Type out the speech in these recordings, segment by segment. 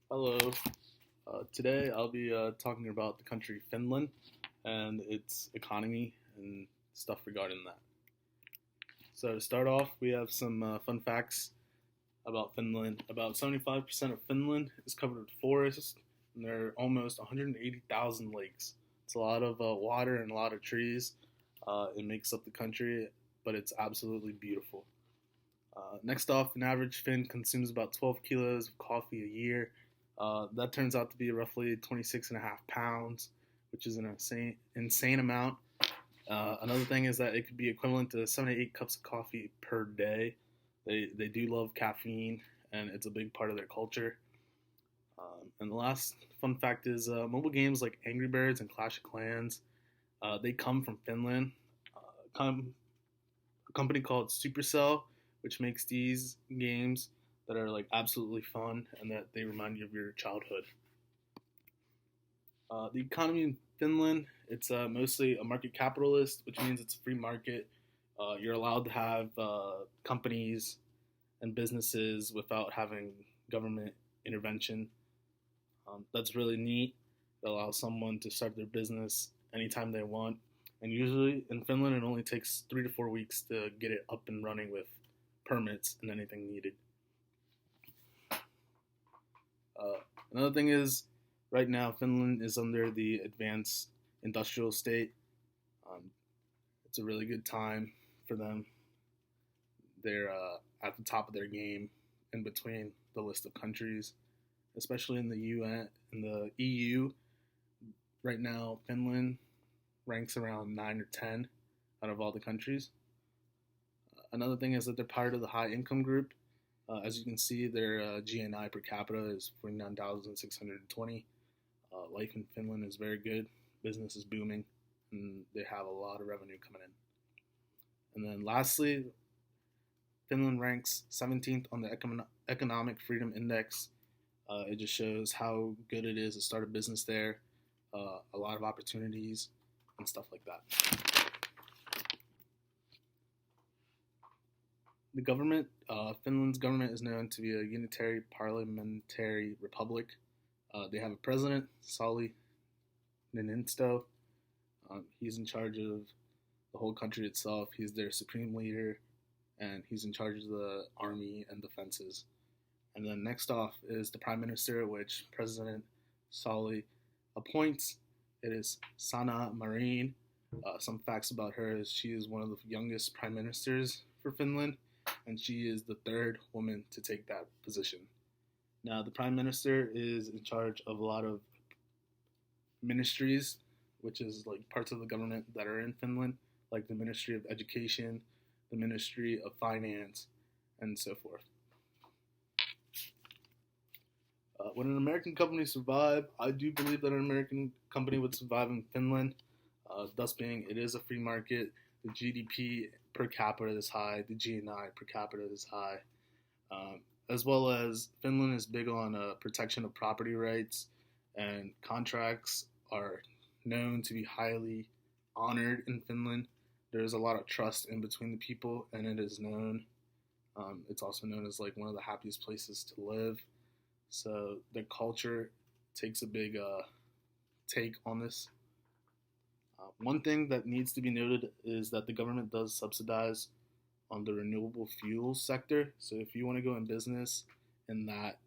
Hello. Today I'll be talking about the country Finland and its economy and stuff regarding that. So, to start off, we have some fun facts about Finland. About 75% of Finland is covered with forests, and there are almost 180,000 lakes. It's a lot of water and a lot of trees. It makes up the country, but it's absolutely beautiful. Next off, an average Finn consumes about 12 kilos of coffee a year. That turns out to be roughly 26 and a half pounds, which is an insane amount. Another thing is that it could be equivalent to 7 to 8 cups of coffee per day. They do love caffeine, and it's a big part of their culture. And the last fun fact is mobile games like Angry Birds and Clash of Clans, they come from Finland. A company called Supercell, which makes these games that are like absolutely fun and that they remind you of your childhood. The economy in Finland, it's mostly a market capitalist, which means it's a free market. You're allowed to have companies and businesses without having government intervention. That's really neat. It allows someone to start their business anytime they want. And usually in Finland, it only takes 3 to 4 weeks to get it up and running with permits and anything needed. Another thing is, right now, Finland is under the advanced industrial state. Um, it's a really good time for them. They're at the top of their game in between the list of countries, especially in the UN, in the EU. Right now, Finland ranks around 9 or 10 out of all the countries. Another thing is that they're part of the high income group. As you can see, their GNI per capita is 49,620. Life in Finland is very good. Business is booming, and they have a lot of revenue coming in. And then lastly, Finland ranks 17th on the Economic Freedom Index. It just shows how good it is to start a business there, a lot of opportunities, and stuff like that. The government, Finland's government is known to be a unitary parliamentary republic. They have a president, Sauli Niinisto. He's in charge of the whole country itself. He's their supreme leader, and he's in charge of the army and defenses. And then next off is the prime minister, which President Sauli appoints. It is Sanna Marin. Some facts about her is she is one of the youngest prime ministers for Finland, and she is the third woman to take that position. Now, the prime minister is in charge of a lot of ministries, which is like parts of the government that are in Finland, like the Ministry of Education, the Ministry of Finance, and so forth. Would an American company survive? I do believe that an American company would survive in Finland. Thus being, it is a free market. The GDP per capita is high. The GNI per capita is high. As well as Finland is big on protection of property rights, and contracts are known to be highly honored in Finland. There is a lot of trust in between the people, and it is known. It's also known as like one of the happiest places to live. So their culture takes a big take on this. One thing that needs to be noted is that the government does subsidize on the renewable fuels sector. So if you want to go in business in that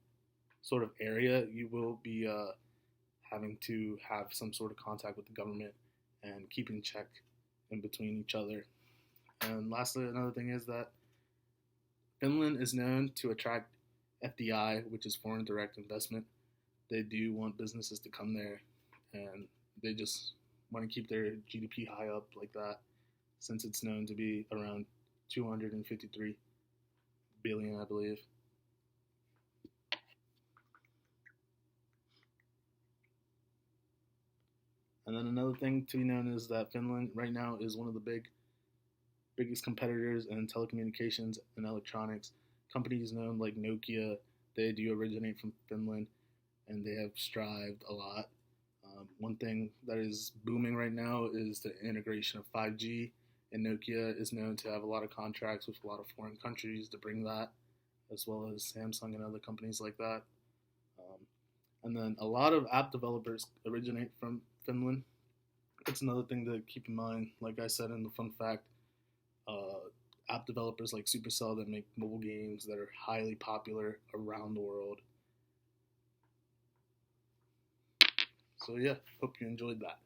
sort of area, you will be having to have some sort of contact with the government and keep in check in between each other. And lastly, another thing is that Finland is known to attract FDI, which is foreign direct investment. They do want businesses to come there, and they just want to keep their GDP high up like that, since it's known to be around 253 billion, I believe. And then another thing to be known is that Finland right now is one of the biggest competitors in telecommunications and electronics. Companies known like Nokia, they do originate from Finland, and they have strived a lot. One thing that is booming right now is the integration of 5G, and Nokia is known to have a lot of contracts with a lot of foreign countries to bring that, as well as Samsung and other companies like that. And then a lot of app developers originate from Finland. It's another thing to keep in mind. Like I said in the fun fact, uh, app developers like Supercell that make mobile games that are highly popular around the world. So yeah, hope you enjoyed that.